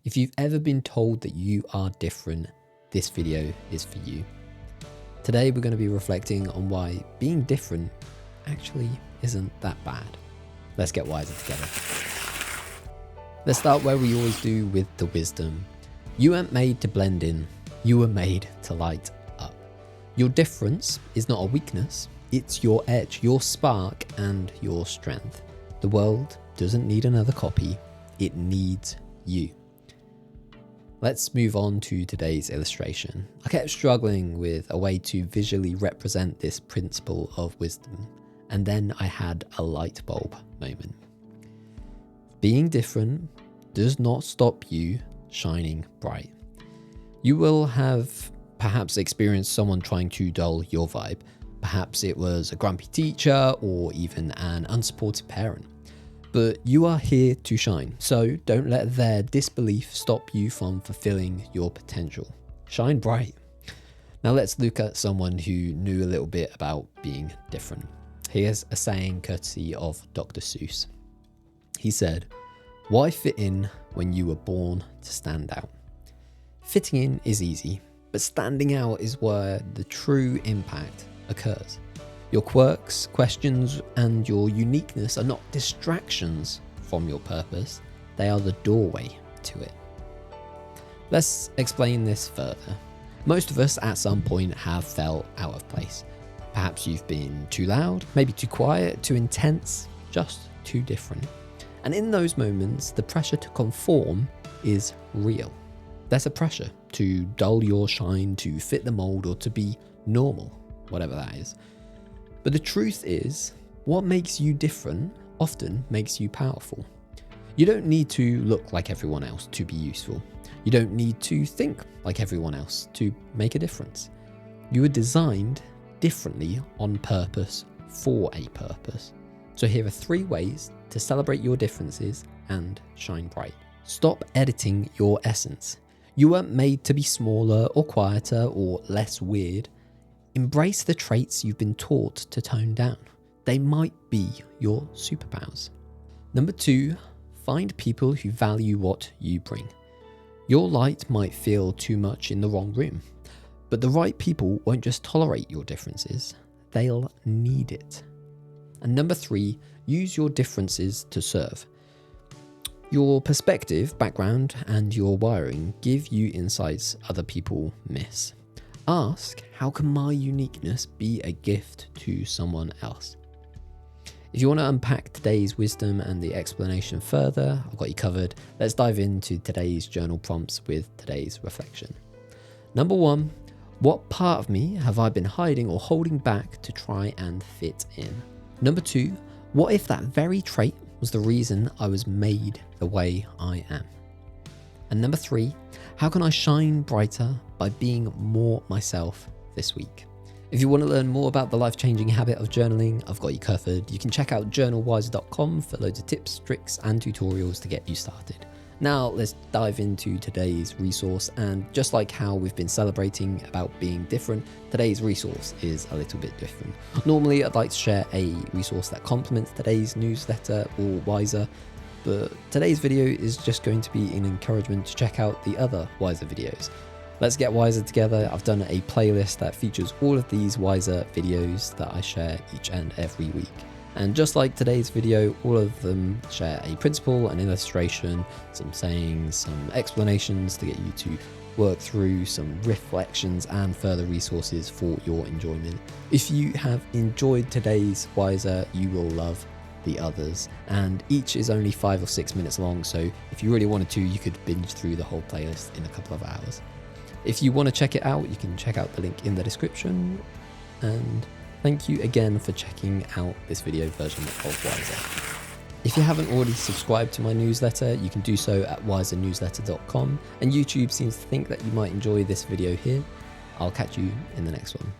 If you've ever been told that you are different, this video is for you. Today we're going to be reflecting on why being different actually isn't that bad. Let's get wiser together. Let's start where we always do, with the wisdom. You weren't made to blend in, you were made to light up. Your difference is not a weakness, it's your edge, your spark, and your strength. The world doesn't need another copy, it needs you. Let's move on to today's illustration. I kept struggling with a way to visually represent this principle of wisdom, and then I had a light bulb moment. Being different does not stop you shining bright. You will have perhaps experienced someone trying to dull your vibe. Perhaps it was a grumpy teacher or even an unsupportive parent. But you are here to shine, so don't let their disbelief stop you from fulfilling your potential. Shine bright. Now let's look at someone who knew a little bit about being different. Here's a saying courtesy of Dr. Seuss. He said, "Why fit in when you were born to stand out?" Fitting in is easy, but standing out is where the true impact occurs. Your quirks, questions, and your uniqueness are not distractions from your purpose, they are the doorway to it. Let's explain this further. Most of us at some point have felt out of place. Perhaps you've been too loud, maybe too quiet, too intense, just too different. And in those moments, the pressure to conform is real. There's a pressure to dull your shine, to fit the mold, or to be normal, whatever that is. But the truth is, what makes you different often makes you powerful. You don't need to look like everyone else to be useful. You don't need to think like everyone else to make a difference. You were designed differently on purpose for a purpose. So here are 3 ways to celebrate your differences and shine bright. Stop editing your essence. You weren't made to be smaller or quieter or less weird. Embrace the traits you've been taught to tone down. They might be your superpowers. Number 2, find people who value what you bring. Your light might feel too much in the wrong room, but the right people won't just tolerate your differences, they'll need it. And number 3, use your differences to serve. Your perspective, background, and your wiring give you insights other people miss. Ask, how can my uniqueness be a gift to someone else? If you want to unpack today's wisdom and the explanation further, I've got you covered. Let's dive into today's journal prompts with today's reflection. Number 1, what part of me have I been hiding or holding back to try and fit in? Number 2, what if that very trait was the reason I was made the way I am? And number 3, how can I shine brighter by being more myself this week? If you want to learn more about the life-changing habit of journaling, I've got you covered. You can check out journalwiser.com for loads of tips, tricks, and tutorials to get you started. Now let's dive into today's resource, and just like how we've been celebrating about being different, today's resource is a little bit different. Normally I'd like to share a resource that complements today's newsletter or Wiser, but today's video is just going to be an encouragement to check out the other Wiser videos. Let's get wiser together. I've done a playlist that features all of these Wiser videos that I share each and every week. And just like today's video, all of them share a principle, an illustration, some sayings, some explanations to get you to work through some reflections and further resources for your enjoyment. If you have enjoyed today's Wiser, you will love the others, and each is only 5 or 6 minutes long, so if you really wanted to, you could binge through the whole playlist in a couple of hours. If you want to check it out, you can check out the link in the description. And thank you again for checking out this video version of Wiser. If you haven't already subscribed to my newsletter, you can do so at wisernewsletter.com, and YouTube seems to think that you might enjoy this video here. I'll catch you in the next one.